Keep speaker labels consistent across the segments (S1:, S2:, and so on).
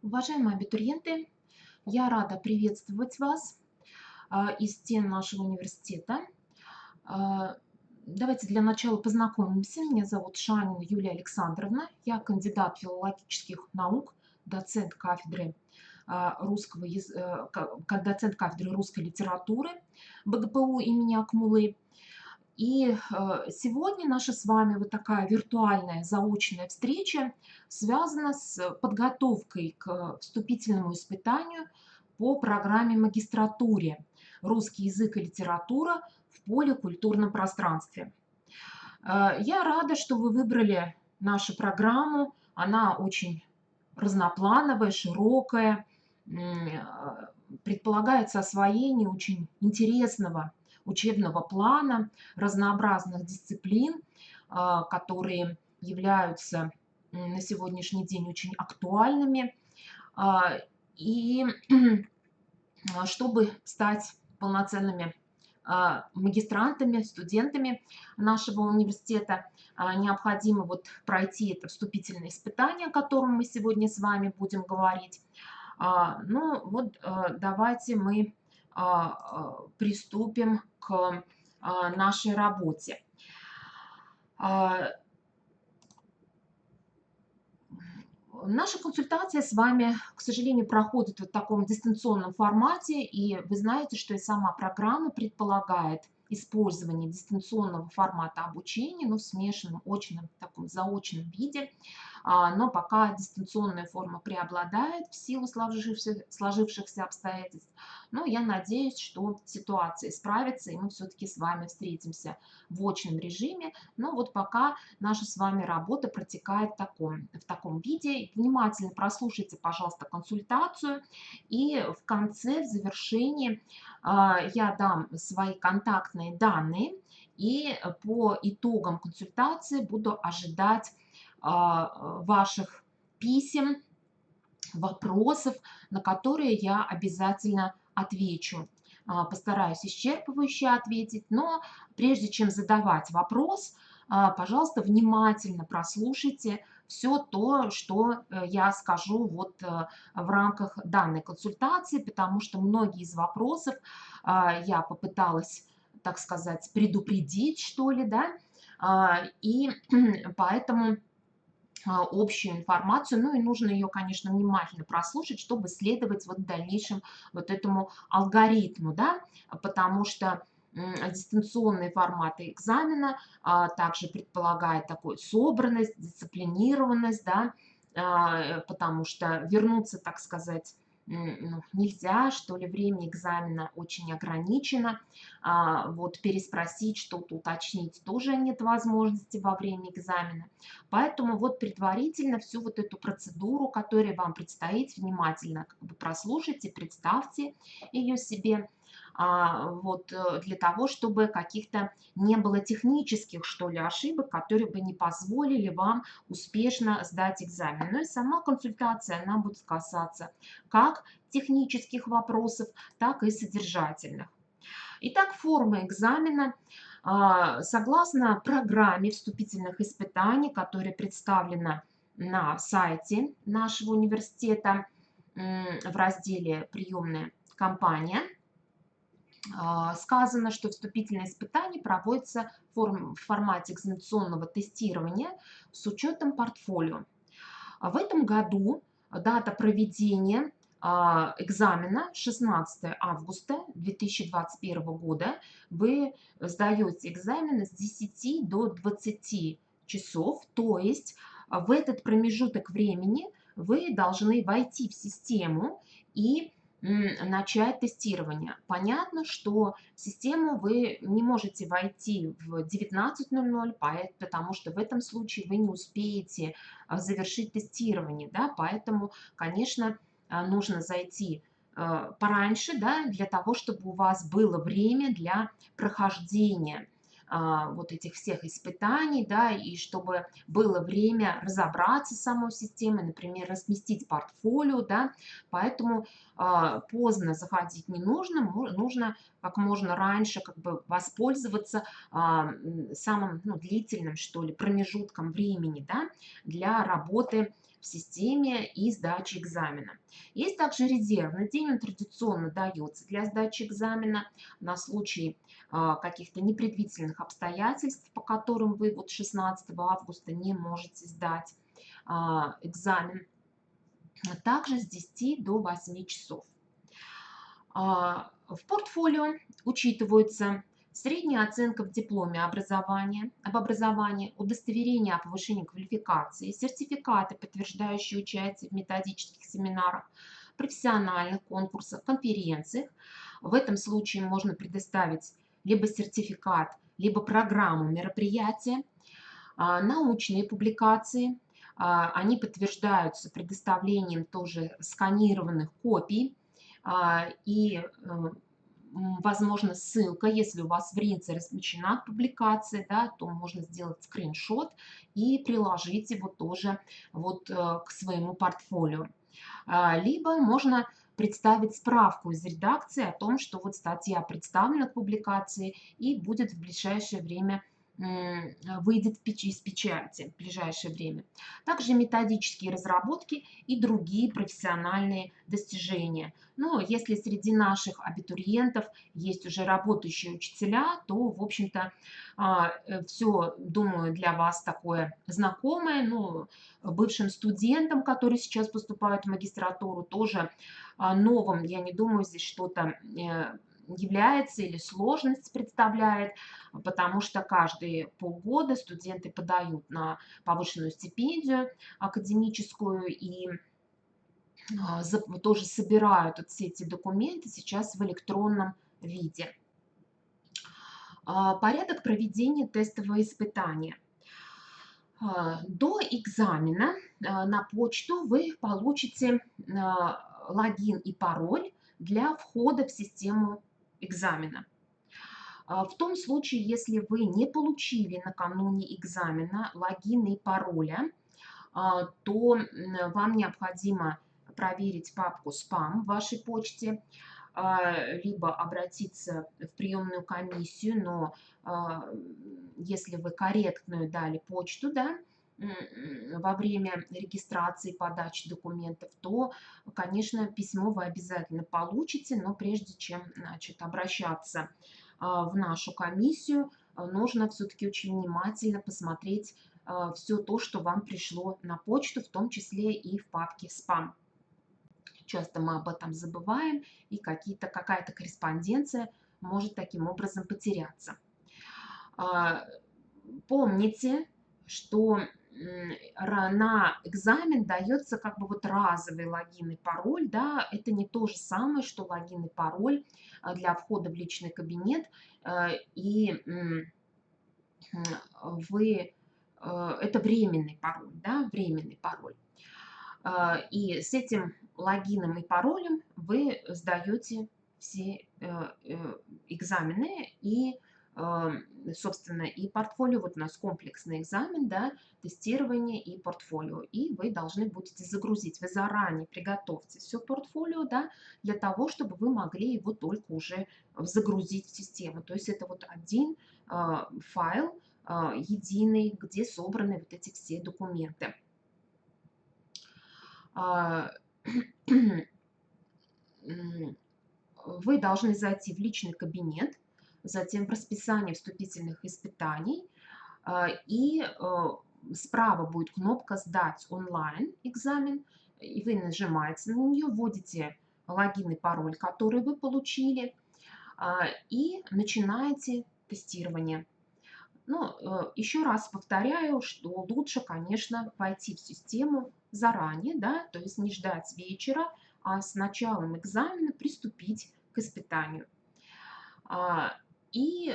S1: Уважаемые абитуриенты, я рада приветствовать вас из стен нашего университета. А, Давайте для начала познакомимся. Меня зовут Шанина Юлия Александровна. Я кандидат филологических наук, доцент кафедры доцент кафедры русской литературы БГПУ имени Акмулы. И сегодня наша с вами вот такая виртуальная заочная встреча связана с подготовкой к вступительному испытанию по программе магистратуре «Русский язык и литература в поликультурном пространстве». Я рада, что вы выбрали нашу программу. Она очень разноплановая, широкая, предполагается освоение очень интересного учебного плана, разнообразных дисциплин, которые являются на сегодняшний день очень актуальными. А, И чтобы стать полноценными магистрантами, студентами нашего университета, необходимо вот пройти это вступительное испытание, о котором мы сегодня с вами будем говорить. Ну вот давайте мы приступим к нашей работе. А, Наша консультация с вами, к сожалению, проходит в таком дистанционном формате, и вы знаете, что и сама программа предполагает использование дистанционного формата обучения, но в смешанном очном, таком заочном виде. Но пока дистанционная форма преобладает в силу сложившихся обстоятельств. Но я надеюсь, что ситуация исправится, и мы все-таки с вами встретимся в очном режиме. Но вот пока наша с вами работа протекает в таком виде. Внимательно прослушайте, пожалуйста, консультацию. И в конце, в завершении, я дам свои контактные данные. И по итогам консультации буду ожидать ваших писем, вопросов, на которые я обязательно отвечу. Постараюсь исчерпывающе ответить, но прежде чем задавать вопрос, пожалуйста, внимательно прослушайте все то, что я скажу вот в рамках данной консультации, потому что многие из вопросов я попыталась, так сказать, предупредить, что ли, да, и поэтому общую информацию, ну и нужно ее, конечно, внимательно прослушать, чтобы следовать вот в дальнейшем вот этому алгоритму, да, потому что дистанционные форматы экзамена также предполагает такую собранность, дисциплинированность, да, потому что вернуться, так сказать, ну, нельзя, что ли, время экзамена очень ограничено, вот переспросить, что-то уточнить тоже нет возможности во время экзамена. Поэтому вот предварительно всю вот эту процедуру, которая вам предстоит, внимательно как бы прослушайте, представьте ее себе, вот для того, чтобы каких-то не было технических, что ли, ошибок, которые бы не позволили вам успешно сдать экзамен. Ну и сама консультация, она будет касаться как технических вопросов, так и содержательных. Итак, форма экзамена. Согласно программе вступительных испытаний, которая представлена на сайте нашего университета в разделе «Приемная кампания», сказано, что вступительные испытания проводятся в формате экзаменационного тестирования с учетом портфолио. В этом году дата проведения экзамена 16 августа 2021 года. Вы сдаете экзамены с 10 до 20 часов, то есть в этот промежуток времени вы должны войти в систему и начать тестирование. Понятно, что в систему вы не можете войти в 19:00, потому что в этом случае вы не успеете завершить тестирование, да, поэтому, конечно, нужно зайти пораньше, да, для того, чтобы у вас было время для прохождения вот этих всех испытаний, да, и чтобы было время разобраться с самой системой, например, разместить портфолио, да, поэтому поздно заходить не нужно, нужно как можно раньше как бы воспользоваться самым, ну, длительным, что ли, промежутком времени, да, для работы в в системе и сдачи экзамена. Есть также резервный день, он традиционно дается для сдачи экзамена на случай каких-то непредвиденных обстоятельств, по которым вы вот 16 августа не можете сдать экзамен. Также с 10 до 8 часов. В портфолио учитываются средняя оценка в дипломе об образовании, удостоверение о повышении квалификации, сертификаты, подтверждающие участие в методических семинарах, профессиональных конкурсах, конференциях. В этом случае можно предоставить либо сертификат, либо программу мероприятия, научные публикации. Они подтверждаются предоставлением тоже сканированных копий и, возможно, ссылка, если у вас в Ринце размещена публикация, да, то можно сделать скриншот и приложить его тоже вот к своему портфолио. Либо можно представить справку из редакции о том, что вот статья представлена к публикации и будет в ближайшее время выйдет из печати в ближайшее время. Также методические разработки и другие профессиональные достижения. Но если среди наших абитуриентов есть уже работающие учителя, то, в общем-то, все, думаю, для вас такое знакомое. Ну, бывшим студентам, которые сейчас поступают в магистратуру, тоже новым, я не думаю, здесь что-то является или сложность представляет, потому что каждые полгода студенты подают на повышенную стипендию академическую и тоже собирают вот все эти документы сейчас в электронном виде. Порядок проведения тестового испытания. До экзамена на почту вы получите логин и пароль для входа в систему экзамена. В том случае, если вы не получили накануне экзамена логина и пароля, то вам необходимо проверить папку «Спам» в вашей почте, либо обратиться в приемную комиссию, но если вы корректную дали почту, да, во время регистрации, подачи документов, то, конечно, письмо вы обязательно получите, но прежде чем, значит, обращаться в нашу комиссию, нужно все-таки очень внимательно посмотреть все то, что вам пришло на почту, в том числе и в папке «Спам». Часто мы об этом забываем, и какая-то корреспонденция может таким образом потеряться. Помните, что на экзамен дается как бы вот разовый логин и пароль, да, это не то же самое, что логин и пароль для входа в личный кабинет, и это временный пароль, да, временный пароль. И с этим логином и паролем вы сдаете все экзамены и, собственно, и портфолио. Вот у нас комплексный экзамен, да, тестирование и портфолио. И вы должны будете загрузить. Вы заранее приготовьте все портфолио, да, для того, чтобы вы могли его только уже загрузить в систему. То есть это вот один файл единый, где собраны вот эти все документы. Вы должны зайти в личный кабинет, затем в расписание вступительных испытаний, и справа будет кнопка «Сдать онлайн экзамен», и вы нажимаете на нее, вводите логин и пароль, который вы получили, и начинаете тестирование. Ну, еще раз повторяю, что лучше, конечно, войти в систему заранее, да, то есть не ждать вечера, а с началом экзамена приступить к испытанию. И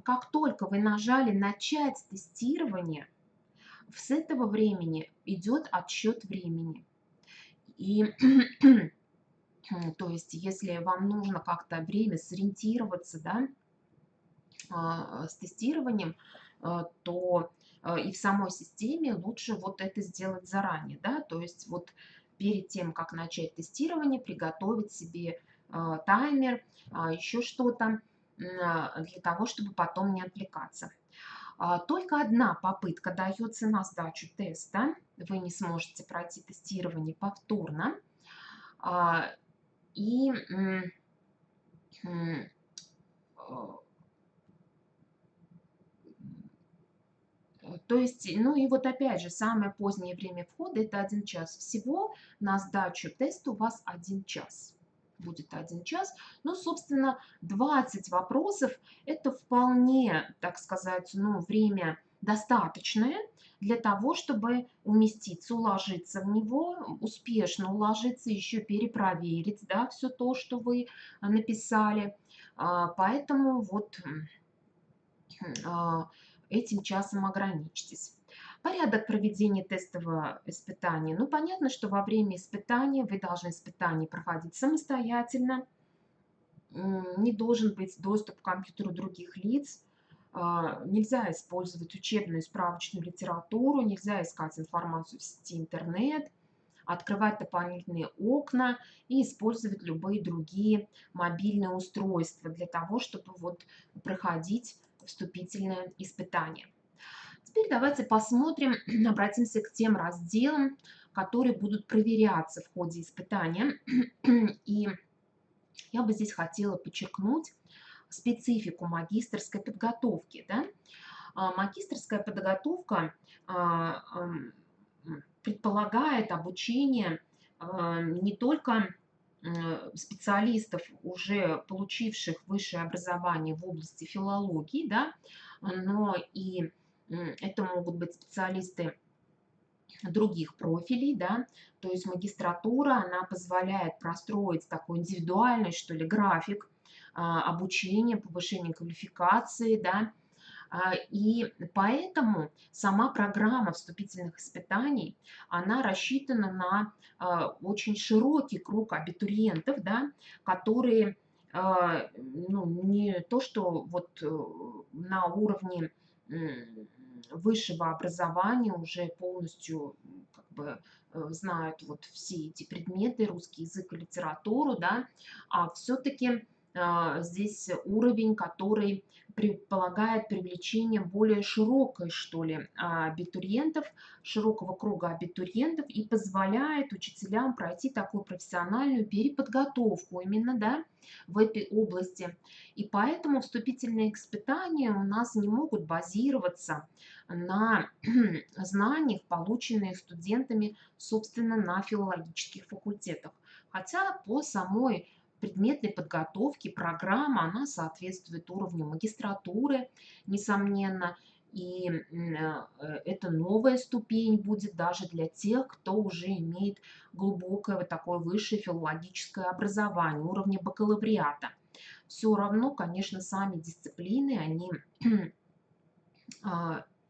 S1: как только вы нажали «Начать тестирование», с этого времени идет отсчет времени. И то есть, если вам нужно как-то время сориентироваться, да, с тестированием, то и в самой системе лучше вот это сделать заранее, да, то есть вот перед тем, как начать тестирование, приготовить себе таймер, еще что-то, для того, чтобы потом не отвлекаться. Только одна попытка дается на сдачу теста, вы не сможете пройти тестирование повторно. А, И м, а, то есть, ну и вот опять же, самое позднее время входа — это 1 час. Всего на сдачу теста у вас 1 час. Будет 1 час. Ну, собственно, 20 вопросов — это вполне, так сказать, ну, время достаточное для того, чтобы уместиться, уложиться в него, успешно уложиться, еще перепроверить, да, все то, что вы написали. Поэтому вот а, этим часом ограничьтесь. Порядок проведения тестового испытания. Ну, понятно, что во время испытания вы должны испытание проходить самостоятельно. Не должен быть доступ к компьютеру других лиц. Нельзя использовать учебную и справочную литературу, нельзя искать информацию в сети интернет, открывать дополнительные окна и использовать любые другие мобильные устройства для того, чтобы вот проходить вступительное испытание. Теперь давайте посмотрим, обратимся к тем разделам, которые будут проверяться в ходе испытания. И я бы здесь хотела подчеркнуть специфику магистерской подготовки. Да? Магистерская подготовка предполагает обучение не только специалистов, уже получивших высшее образование в области филологии, да, но и это могут быть специалисты других профилей, да, то есть магистратура, она позволяет простроить такой индивидуальный, что ли, график обучения, повышения квалификации, да, и поэтому сама программа вступительных испытаний, она рассчитана на очень широкий круг абитуриентов, да, которые ну, не то, что вот на уровне высшего образования уже полностью как бы знают вот все эти предметы, русский язык и литературу, да, а все-таки здесь уровень, который предполагает привлечение более широкой, что ли, абитуриентов, широкого круга абитуриентов и позволяет учителям пройти такую профессиональную переподготовку именно, да, в этой области. И поэтому вступительные испытания у нас не могут базироваться на знаниях, полученных студентами, собственно, на филологических факультетах. Хотя по самой предметной подготовки программа, она соответствует уровню магистратуры, несомненно, и это новая ступень будет даже для тех, кто уже имеет глубокое вот такое высшее филологическое образование, уровня бакалавриата. Все равно, конечно, сами дисциплины, они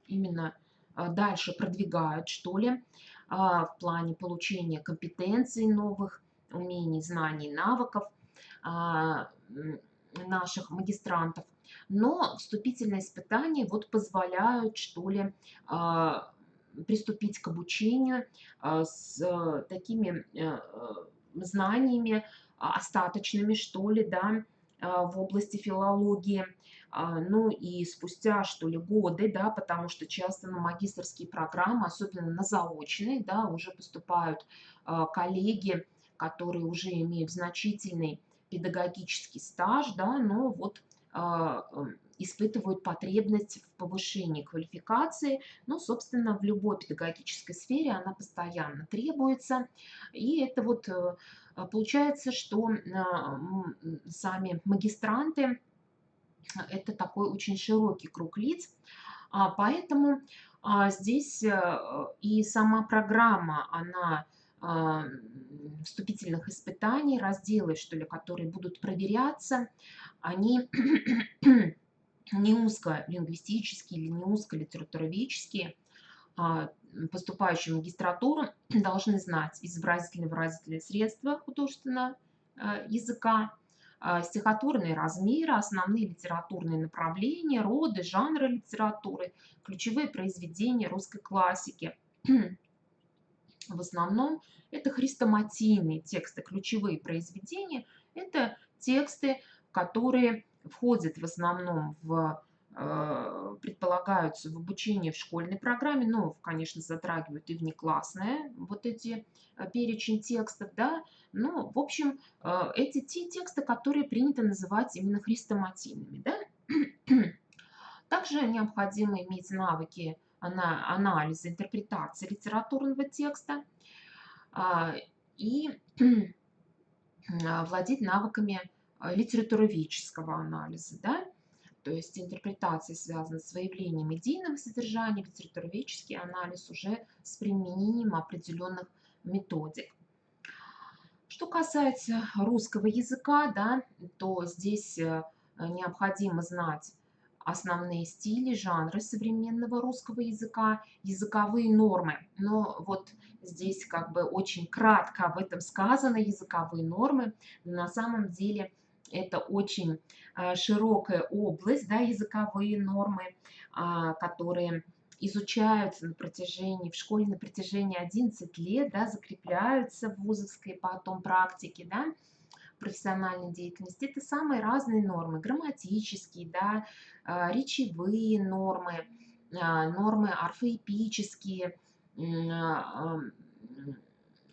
S1: именно дальше продвигают, что ли, в плане получения компетенций новых, умений, знаний, навыков наших магистрантов. Но вступительные испытания вот позволяют, что ли, приступить к обучению с такими знаниями остаточными, что ли, да, в области филологии. Ну и спустя, что ли, годы, да, потому что часто на магистерские программы, особенно на заочные, да, уже поступают коллеги, которые уже имеют значительный педагогический стаж, да, но вот испытывают потребность в повышении квалификации. Ну, собственно, в любой педагогической сфере она постоянно требуется. И это вот получается, что сами магистранты — это такой очень широкий круг лиц, поэтому здесь и сама программа, она вступительных испытаний, разделы, что ли, которые будут проверяться, они не узколингвистические или не узколитературоведческие. Поступающие в магистратуру должны знать изобразительно-выразительные средства художественного языка, стихотворные размеры, основные литературные направления, роды, жанры литературы, ключевые произведения русской классики. В основном это хрестоматийные тексты, ключевые произведения. Это тексты, которые входят в основном в предполагаются в обучении в школьной программе, но, конечно, затрагивают и внеклассные вот эти перечень текстов, да. Ну, в общем, эти те тексты, которые принято называть именно хрестоматийными, да. Также необходимо иметь навыки анализа, интерпретации литературного текста а, и владеть навыками литературоведческого анализа, да. То есть интерпретация связана с выявлением идейного содержания, литературоведческий анализ уже с применением определенных методик. Что касается русского языка, да, то здесь необходимо знать основные стили, жанры современного русского языка, языковые нормы. Но вот здесь как бы очень кратко об этом сказано, языковые нормы. На самом деле это очень широкая область, да, языковые нормы, которые изучаются в школе на протяжении 11 лет, да, закрепляются в вузовской потом практике, да, профессиональной деятельности. Это самые разные нормы, грамматические, да, речевые нормы, нормы орфоэпические,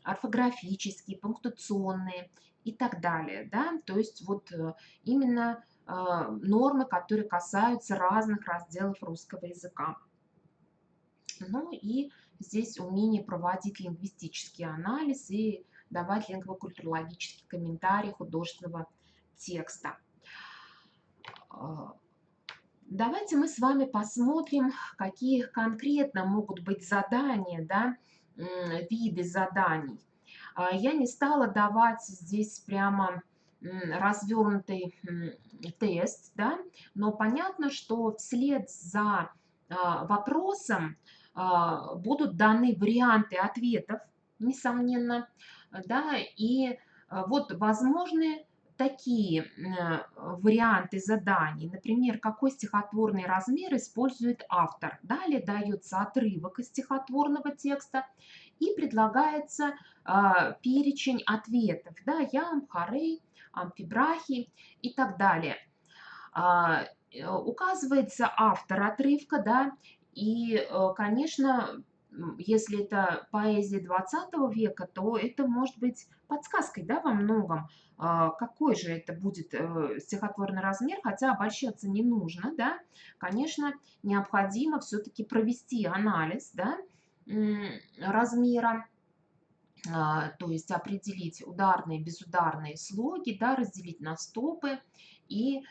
S1: орфографические, пунктуационные и так далее, да. То есть вот именно нормы, которые касаются разных разделов русского языка. Ну и здесь умение проводить лингвистический анализ и давать лингвокультурологический комментарий художественного текста. Давайте мы с вами посмотрим, какие конкретно могут быть задания, да, виды заданий. Я не стала давать здесь прямо развернутый тест, да, но понятно, что вслед за вопросом будут даны варианты ответов, несомненно, да, и вот возможны такие варианты заданий, например, какой стихотворный размер использует автор. Далее дается отрывок из стихотворного текста и предлагается перечень ответов, да, ям, харей, амфибрахи и так далее. Указывается автор отрывка, да, и, конечно, если это поэзия 20 века, то это может быть подсказкой, да, во многом, какой же это будет стихотворный размер, хотя обольщаться не нужно, да. Конечно, необходимо все-таки провести анализ, да, размера, то есть определить ударные, безударные слоги, да, разделить на стопы и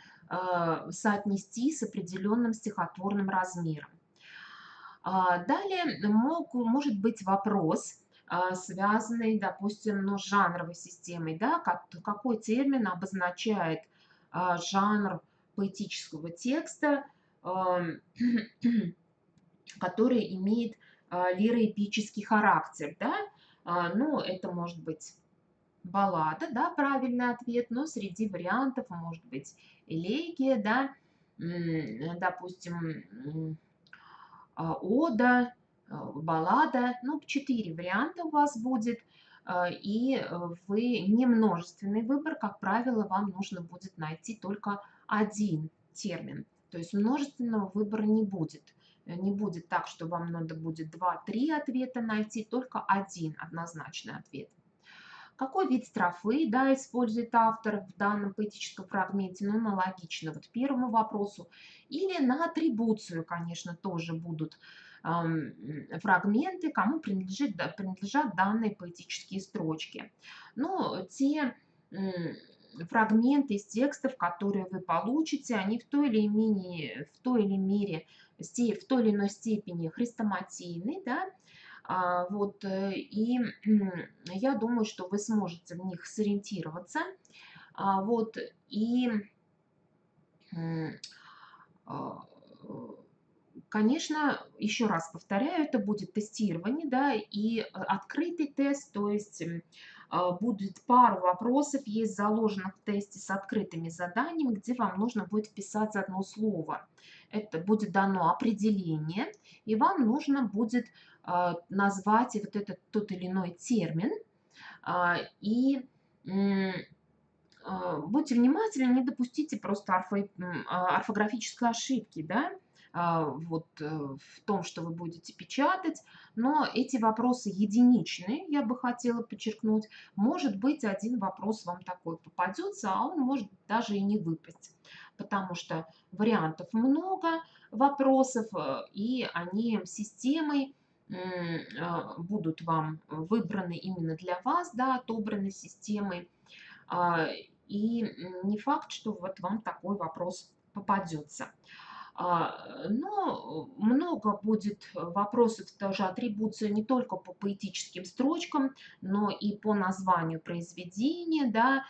S1: соотнести с определенным стихотворным размером. Далее может быть вопрос, связанный, допустим, ну, с жанровой системой, да, какой термин обозначает жанр поэтического текста, который имеет лироэпический характер, да. Ну, это может быть баллада, да, правильный ответ, но среди вариантов может быть элегия, да, допустим, ода, баллада, ну, 4 варианта у вас будет, и вы не множественный выбор, как правило, вам нужно будет найти только один термин, то есть множественного выбора не будет. Не будет так, что вам надо будет 2-3 ответа найти, только один однозначный ответ. Какой вид строфы, да, использует автор в данном поэтическом фрагменте? Ну, аналогично вот первому вопросу. Или на атрибуцию, конечно, тоже будут фрагменты, кому принадлежат данные поэтические строчки. Но те фрагменты из текстов, которые вы получите, они в той или иной степени хрестоматийны, да, вот, и я думаю, что вы сможете в них сориентироваться. Вот, и, а, конечно, еще раз повторяю, это будет тестирование, да, и открытый тест, то есть будет пару вопросов, есть заложено в тесте с открытыми заданиями, где вам нужно будет вписать одно слово. Это будет дано определение, и вам нужно будет назвать вот этот тот или иной термин, и будьте внимательны, не допустите просто орфографической ошибки, да, вот в том, что вы будете печатать, но эти вопросы единичные, я бы хотела подчеркнуть. Может быть, один вопрос вам такой попадется, а он может даже и не выпасть, потому что вариантов много, вопросов, и они системой будут вам выбраны именно для вас, да, отобраны системой. А, И не факт, что вот вам такой вопрос попадется. Но много будет вопросов тоже атрибуции не только по поэтическим строчкам, но и по названию произведения, да,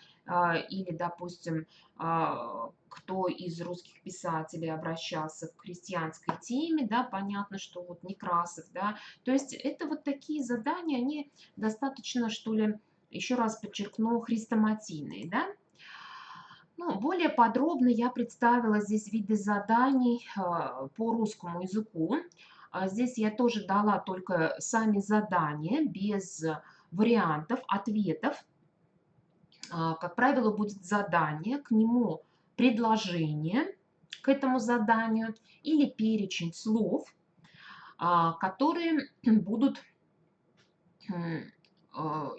S1: или, допустим, кто из русских писателей обращался к крестьянской теме, да, понятно, что вот Некрасов, да, то есть это вот такие задания, они достаточно, что ли, еще раз подчеркну, хрестоматийные, да. Ну, более подробно я представила здесь виды заданий по русскому языку. Здесь я тоже дала только сами задания, без вариантов, ответов. Как правило, будет задание, к нему предложение к этому заданию или перечень слов, которые будут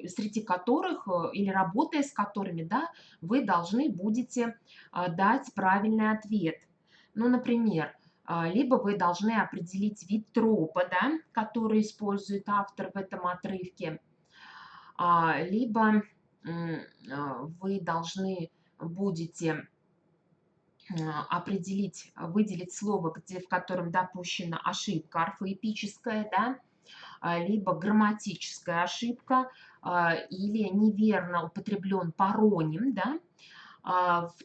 S1: среди которых или работая с которыми, да, вы должны будете дать правильный ответ. Ну, например, либо вы должны определить вид тропа, да, который использует автор в этом отрывке, либо вы должны будете определить, выделить слово, в котором допущена ошибка орфоэпическая, да, либо грамматическая ошибка, или неверно употреблен пароним, да,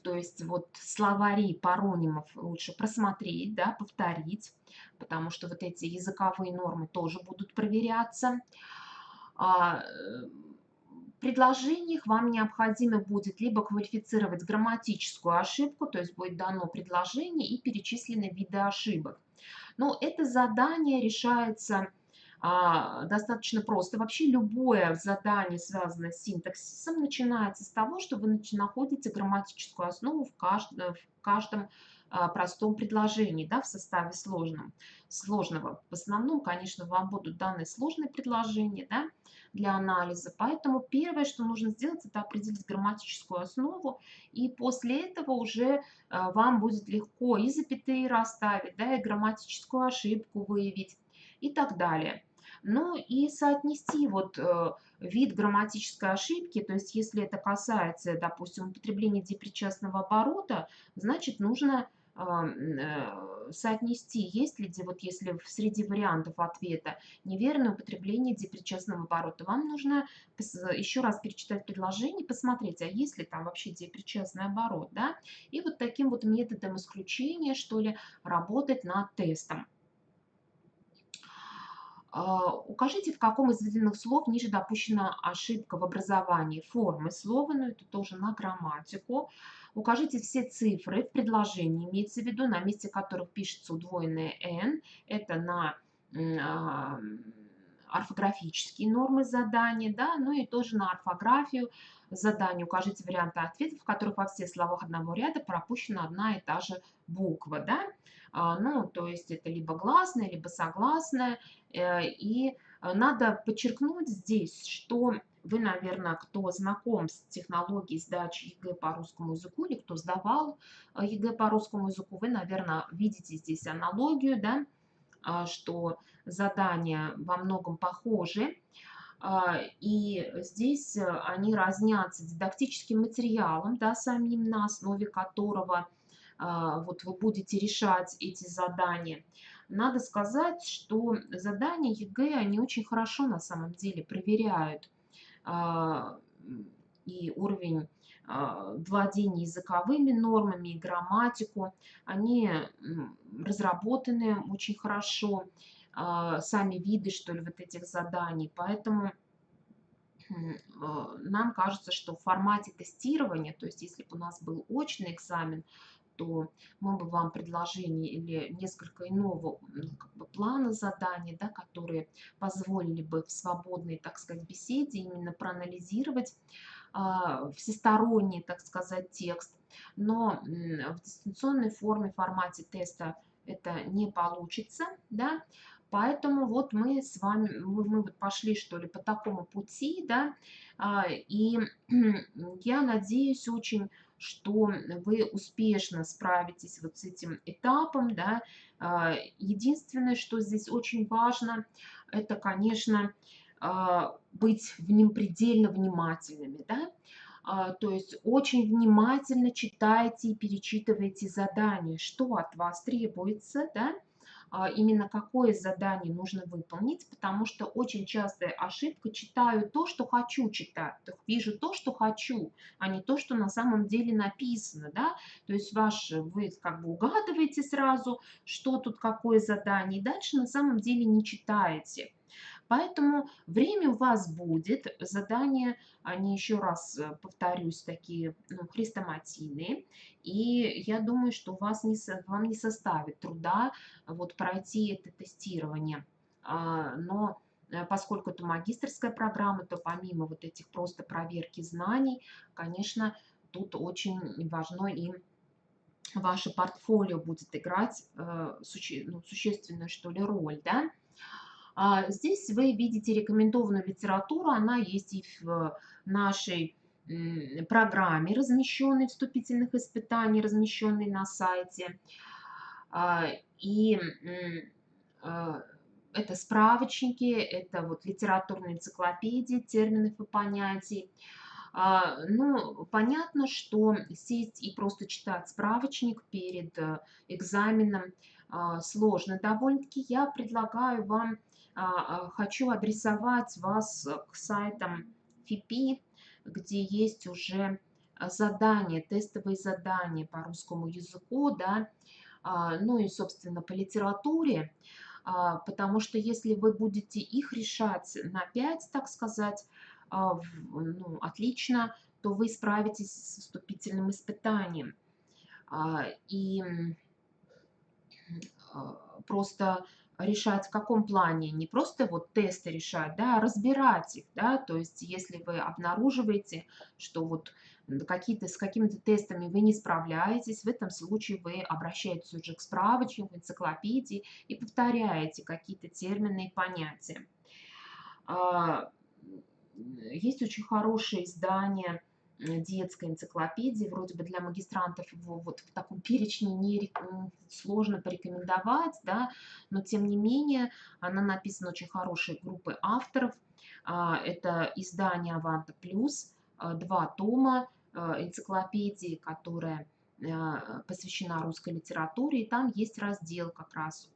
S1: то есть вот словари паронимов лучше просмотреть, да, повторить, потому что вот эти языковые нормы тоже будут проверяться. В предложениях вам необходимо будет либо квалифицировать грамматическую ошибку, то есть будет дано предложение и перечислены виды ошибок. Но это задание решается достаточно просто. Вообще любое задание, связанное с синтаксисом, начинается с того, что вы находите грамматическую основу в каждом простом предложении, да, в составе сложного. В основном, конечно, вам будут даны сложные предложения, да, для анализа. Поэтому первое, что нужно сделать, это определить грамматическую основу, и после этого уже вам будет легко и запятые расставить, да, и грамматическую ошибку выявить и так далее. Ну и соотнести вот вид грамматической ошибки, то есть если это касается, допустим, употребления депричастного оборота, значит нужно соотнести, есть ли, вот если среди вариантов ответа неверное употребление депричастного оборота, вам нужно еще раз перечитать предложение, посмотреть, а есть ли там вообще депричастный оборот, да, и вот таким вот методом исключения, что ли, работать над тестом. Укажите, в каком из выделенных слов ниже допущена ошибка в образовании формы слова, но это тоже на грамматику. Укажите все цифры в предложении, имеется в виду, на месте которых пишется удвоенное «н». Это на орфографические нормы задания, да, ну и тоже на орфографию задания. Укажите варианты ответов, в которых во всех словах одного ряда пропущена одна и та же буква, да. Ну, то есть это либо гласная, либо согласная. И надо подчеркнуть здесь, что вы, наверное, кто знаком с технологией сдачи ЕГЭ по русскому языку или кто сдавал ЕГЭ по русскому языку, вы, наверное, видите здесь аналогию, да, что задания во многом похожи. И здесь они разнятся дидактическим материалом, да, самим, на основе которого вот вы будете решать эти задания. Надо сказать, что задания ЕГЭ, они очень хорошо на самом деле проверяют и уровень владения языковыми нормами, и грамматику. Они разработаны очень хорошо, сами виды, что ли, вот этих заданий. Поэтому нам кажется, что в формате тестирования, то есть если бы у нас был очный экзамен, то мы бы вам предложение или несколько иного как бы плана заданий, да, которые позволили бы в свободной, так сказать, беседе именно проанализировать всесторонний, так сказать, текст. Но в дистанционной форме, формате теста это не получится, да, поэтому вот мы с вами, мы вот пошли, что ли, по такому пути, да, и я надеюсь очень, что вы успешно справитесь вот с этим этапом, да. Единственное, что здесь очень важно, это, конечно, быть в нем предельно внимательными, да. То есть очень внимательно читайте и перечитывайте задания, что от вас требуется, да, именно какое задание нужно выполнить, потому что очень частая ошибка: читаю то, что хочу читать, вижу то, что хочу, а не то, что на самом деле написано, да. То есть вы как бы угадываете сразу, что тут какое задание, и дальше на самом деле не читаете. Поэтому время у вас будет, задания, они, еще раз повторюсь, такие, ну, хрестоматийные, и я думаю, что вам не составит труда вот пройти это тестирование. Но поскольку это магистерская программа, то помимо вот этих просто проверки знаний, конечно, тут очень важно и ваше портфолио будет играть существенную, что ли, роль, да. Здесь вы видите рекомендованную литературу, она есть и в нашей программе, размещенной, вступительных испытаний, размещенной на сайте. И это справочники, это вот литературные энциклопедии терминов и понятий. Ну, понятно, что сесть и просто читать справочник перед экзаменом сложно довольно-таки. Я предлагаю вам, хочу адресовать вас к сайтам ФИПИ, где есть уже задания, тестовые задания по русскому языку, да, ну и, собственно, по литературе, потому что если вы будете их решать на 5, так сказать, ну, отлично, то вы справитесь с вступительным испытанием. И просто решать в каком плане, не просто вот тесты решать, да, а разбирать их, да, то есть если вы обнаруживаете, что вот с какими-то тестами вы не справляетесь, в этом случае вы обращаетесь уже к справочнику, энциклопедии и повторяете какие-то термины и понятия. Есть очень хорошее издание детской энциклопедии, вроде бы для магистрантов его вот в таком перечне сложно порекомендовать, да, но тем не менее она написана очень хорошей группой авторов. Это издание «Аванта Плюс», 2 тома энциклопедии, которая посвящена русской литературе, и там есть раздел как раз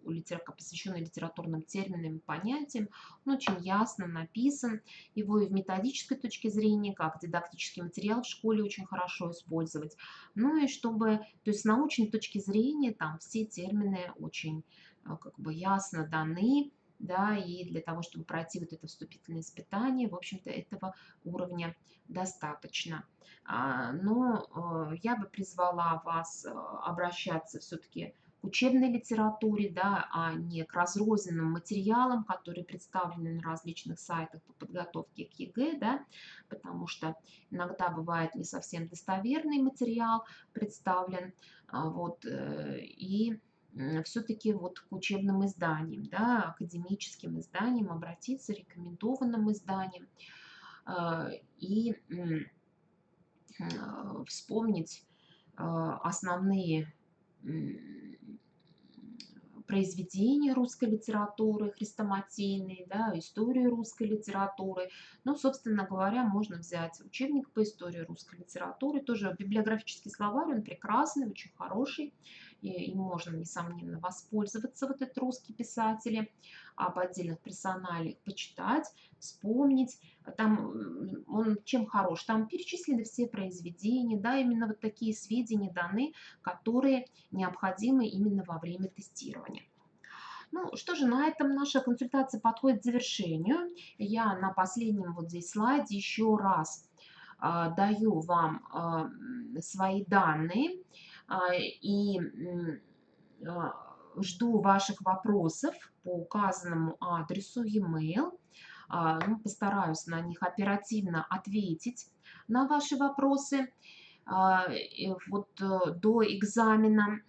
S1: посвященный литературным терминам и понятиям. Он очень ясно написан, его и в методической точке зрения, как дидактический материал в школе очень хорошо использовать. Ну и чтобы, то есть с научной точки зрения, там все термины очень как бы ясно даны, да, и для того, чтобы пройти вот это вступительное испытание, в общем-то, этого уровня достаточно. Но я бы призвала вас обращаться все-таки к учебной литературе, да, а не к разрозненным материалам, которые представлены на различных сайтах по подготовке к ЕГЭ, да, потому что иногда бывает не совсем достоверный материал представлен, вот, и все-таки вот к учебным изданиям, да, академическим изданиям обратиться, рекомендованным изданиям, и вспомнить основные произведения русской литературы, хрестоматийные, да, историю русской литературы. Ну, собственно говоря, можно взять учебник по истории русской литературы, тоже библиографический словарь, он прекрасный, очень хороший, и им можно, несомненно, воспользоваться, вот этот русский писатели, об отдельных персоналиях почитать, вспомнить. Там он чем хорош? Там перечислены все произведения, да, именно вот такие сведения даны, которые необходимы именно во время тестирования. Ну что же, на этом наша консультация подходит к завершению. Я на последнем вот здесь слайде еще раз даю вам свои данные. И жду ваших вопросов по указанному адресу e-mail. Ну, постараюсь на них оперативно ответить, на ваши вопросы. Вот до экзамена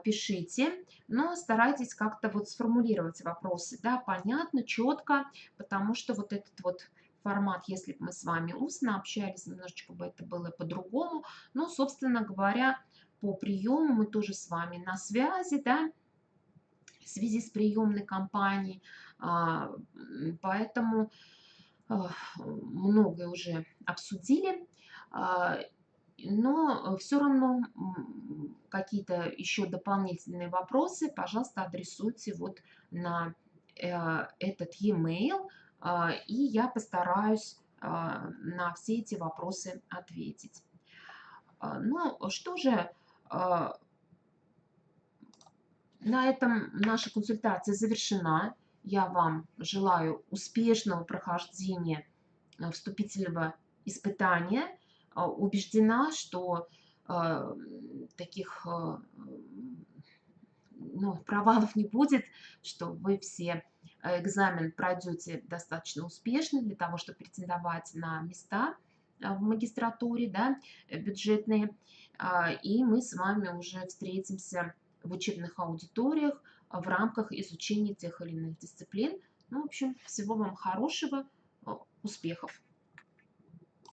S1: пишите, но старайтесь как-то вот сформулировать вопросы, да, понятно, четко, потому что вот этот вот формат, если бы мы с вами устно общались, немножечко бы это было по-другому. Но, собственно говоря, по приему мы тоже с вами на связи, да, в связи с приемной кампанией. Поэтому многое уже обсудили. Но все равно какие-то еще дополнительные вопросы, пожалуйста, адресуйте вот на этот e-mail, и я постараюсь на все эти вопросы ответить. Ну, что же, на этом наша консультация завершена. Я вам желаю успешного прохождения вступительного испытания. Убеждена, что таких провалов не будет, что вы все экзамен пройдете достаточно успешно для того, чтобы претендовать на места в магистратуре, да, бюджетные. И мы с вами уже встретимся в учебных аудиториях в рамках изучения тех или иных дисциплин. Ну, в общем, всего вам хорошего, успехов!